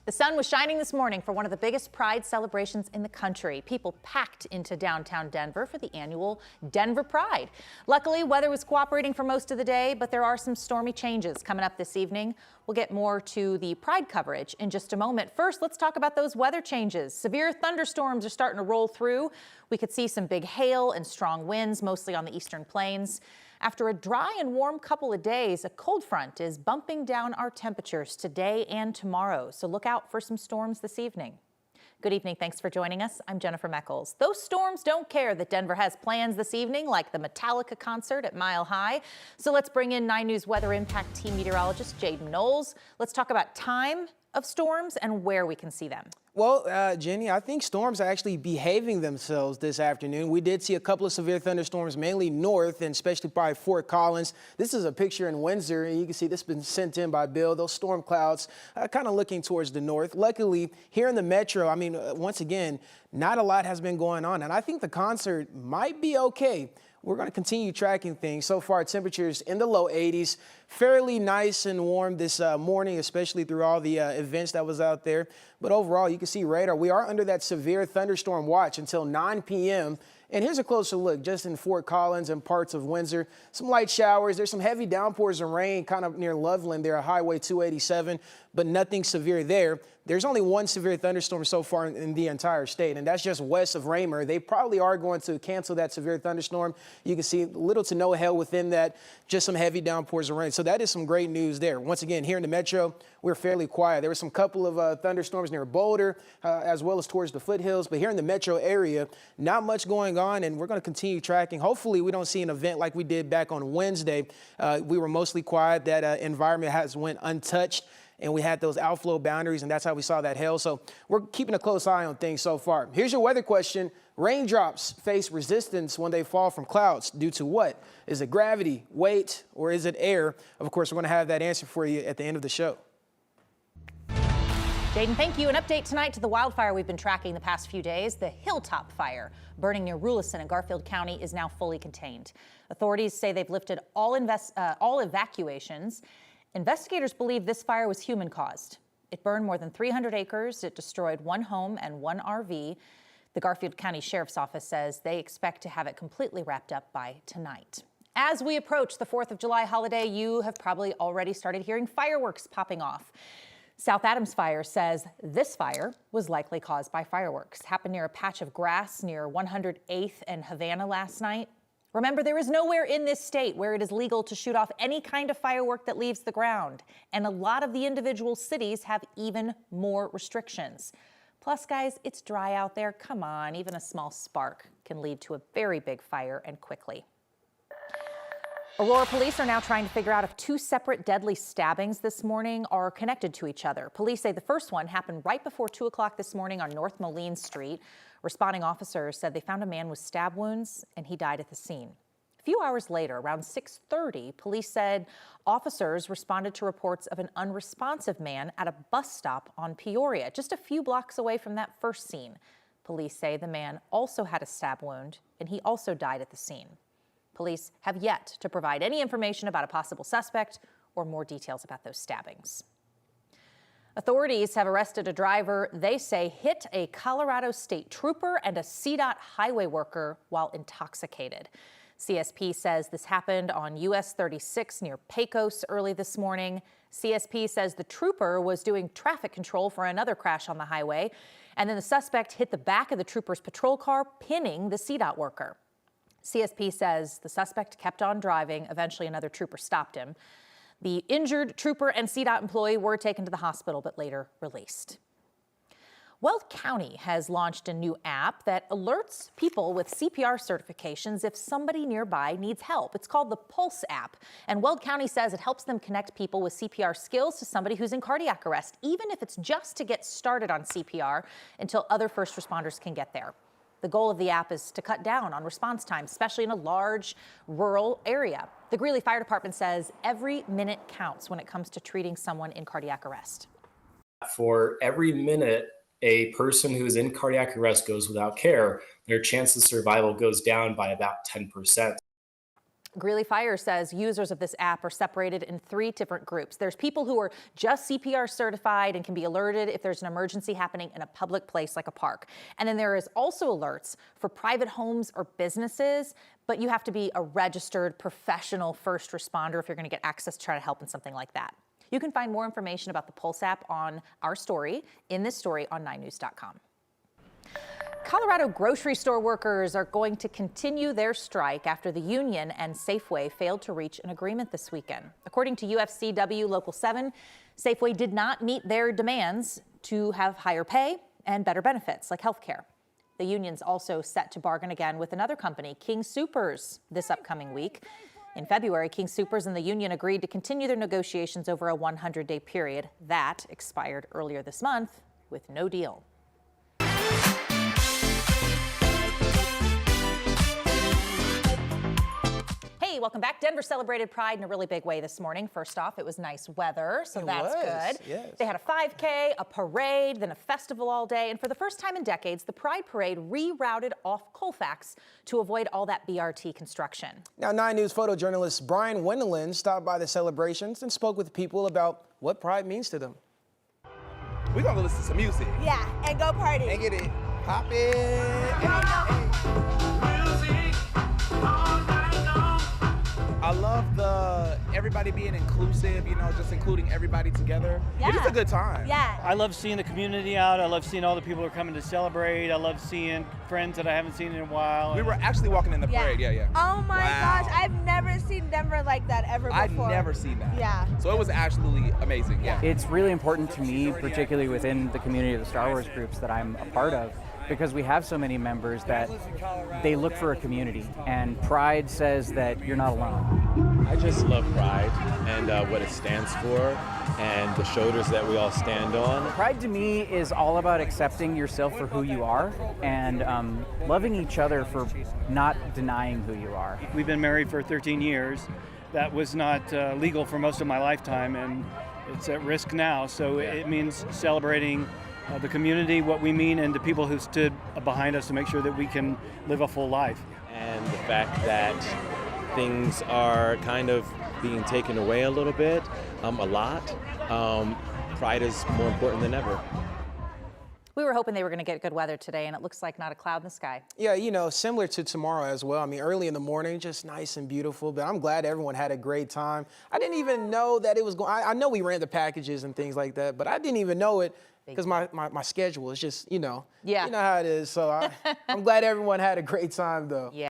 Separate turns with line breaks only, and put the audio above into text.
The sun was shining this morning for one of the biggest pride celebrations in the country. People packed into downtown Denver for the annual Denver Pride. Luckily, weather was cooperating for most of the day, but there are some stormy changes coming up this evening. We'll get more to the Pride coverage in just a moment. First, let's talk about those weather changes. Severe thunderstorms are starting to roll through. We could see some big hail and strong winds, mostly on the eastern plains. After a dry and warm couple of days, a cold front is bumping down our temperatures today and tomorrow, so look out for some storms this evening. Good evening. Thanks for joining us. I'm Jennifer Meckles. Those storms don't care that Denver has plans this evening, like the Metallica concert at Mile High. So let's bring in 9 News Weather Impact Team meteorologist Jaden Knowles. Let's talk about time of storms and where we can see them.
Well, Jenny, I think storms are actually behaving themselves this afternoon. We did see a couple of severe thunderstorms, mainly north and especially by Fort Collins. This is a picture in Windsor, and you can see this has been sent in by Bill. Those storm clouds kind of looking towards the north. Luckily, here in the metro, once again, not a lot has been going on, and I think the concert might be okay. We're going to continue tracking things. So far, temperatures in the low 80s, fairly nice and warm this morning, especially through all the events that was out there. But overall, you can see radar. We are under that severe thunderstorm watch until 9 p.m. And here's a closer look just in Fort Collins and parts of Windsor. Some light showers. There's some heavy downpours and rain kind of near Loveland there, Highway 287, but nothing severe there. There's only one severe thunderstorm so far in the entire state, and that's just west of Raymer. They probably are going to cancel that severe thunderstorm. You can see little to no hail within that, just some heavy downpours and rain. So that is some great news there. Once again, here in the metro, we're fairly quiet. There were some couple of thunderstorms near Boulder, as well as towards the foothills. But here in the metro area, not much going on, and we're going to continue tracking. Hopefully, we don't see an event like we did back on Wednesday. We were mostly quiet. That environment has went untouched, and we had those outflow boundaries, and that's how we saw that hail. So we're keeping a close eye on things so far. Here's your weather question. Raindrops face resistance when they fall from clouds. Due to what? Is it gravity, weight, or is it air? Of course, we're going to have that answer for you at the end of the show.
Jaden, thank you. An update tonight to the wildfire we've been tracking the past few days. The Hilltop Fire burning near Rulison in Garfield County is now fully contained. Authorities say they've lifted all evacuations. Investigators believe this fire was human-caused. It burned more than 300 acres. It destroyed one home and one RV. The Garfield County Sheriff's Office says they expect to have it completely wrapped up by tonight. As we approach the 4th of July holiday, you have probably already started hearing fireworks popping off. South Adams Fire says this fire was likely caused by fireworks. Happened near a patch of grass near 108th and Havana last night. Remember, there is nowhere in this state where it is legal to shoot off any kind of firework that leaves the ground. And a lot of the individual cities have even more restrictions. Plus, guys, it's dry out there. Come on, even a small spark can lead to a very big fire and quickly. Aurora police are now trying to figure out if 2 separate deadly stabbings this morning are connected to each other. Police say the first one happened right before 2 o'clock this morning on North Moline Street. Responding officers said they found a man with stab wounds and he died at the scene. A few hours later, around 6:30, police said officers responded to reports of an unresponsive man at a bus stop on Peoria, just a few blocks away from that first scene. Police say the man also had a stab wound and he also died at the scene. Police have yet to provide any information about a possible suspect or more details about those stabbings. Authorities have arrested a driver they say hit a Colorado State trooper and a CDOT highway worker while intoxicated. CSP says this happened on US 36 near Pecos early this morning. CSP says the trooper was doing traffic control for another crash on the highway, and then the suspect hit the back of the trooper's patrol car, pinning the CDOT worker. CSP says the suspect kept on driving. Eventually, another trooper stopped him. The injured trooper and CDOT employee were taken to the hospital, but later released. Weld County has launched a new app that alerts people with CPR certifications if somebody nearby needs help. It's called the Pulse app, and Weld County says it helps them connect people with CPR skills to somebody who's in cardiac arrest, even if it's just to get started on CPR until other first responders can get there. The goal of the app is to cut down on response time, especially in a large rural area. The Greeley Fire Department says every minute counts when it comes to treating someone in cardiac arrest.
For every minute a person who is in cardiac arrest goes without care, their chance of survival goes down by about 10%.
Greeley Fire says users of this app are separated in 3 different groups. There's people who are just CPR certified and can be alerted if there's an emergency happening in a public place like a park. And then there is also alerts for private homes or businesses, but you have to be a registered professional first responder if you're going to get access to try to help in something like that. You can find more information about the Pulse app on our story, in this story on 9news.com. Colorado grocery store workers are going to continue their strike after the union and Safeway failed to reach an agreement this weekend. According to UFCW Local 7, Safeway did not meet their demands to have higher pay and better benefits like health care. The union's also set to bargain again with another company, King Soopers, this upcoming week. In February, King Soopers and the union agreed to continue their negotiations over a 100-day period. That expired earlier this month with no deal. Hey, welcome back. Denver celebrated Pride in a really big way this morning. First off, it was nice weather, so that's good.
Yes.
They had a 5K, a parade, then a festival all day, and for the first time in decades, the Pride Parade rerouted off Colfax to avoid all that BRT construction.
Now, 9 News photojournalist Brian Wendelin stopped by the celebrations and spoke with people about what Pride means to them.
We're gonna listen to some music.
Yeah, and go party.
And get it poppin'. I love everybody being inclusive, you know, just including everybody together.
Yeah.
It's just a good time.
Yeah.
I love seeing the community out. I love seeing all the people who are coming to celebrate. I love seeing friends that I haven't seen in a while.
We were actually walking in the parade, yeah.
Oh my
Wow.
gosh, I've never seen Denver like that ever before.
I've never seen that.
Yeah.
So it was absolutely amazing, yeah.
It's really important to me, particularly within the community of the Star Wars groups that I'm a part of, because we have so many members that they look for a community, and Pride says that you're not alone.
I just love Pride and what it stands for and the shoulders that we all stand on.
Pride to me is all about accepting yourself for who you are and loving each other for not denying who you are.
We've been married for 13 years. That was not legal for most of my lifetime, and it's at risk now. So it means celebrating the community, what we mean, and the people who stood behind us to make sure that we can live a full life.
And the fact that things are kind of being taken away a little bit, a lot. Pride is more important than ever.
We were hoping they were going to get good weather today, and it looks like not a cloud in the sky.
Yeah, you know, similar to tomorrow as well. I mean, early in the morning, just nice and beautiful, but I'm glad everyone had a great time. I didn't even know that it was going, I know we ran the packages and things like that, but I didn't even know it because my schedule is just, you know,
Yeah.
you know how it is. So I'm glad everyone had a great time though.
Yeah.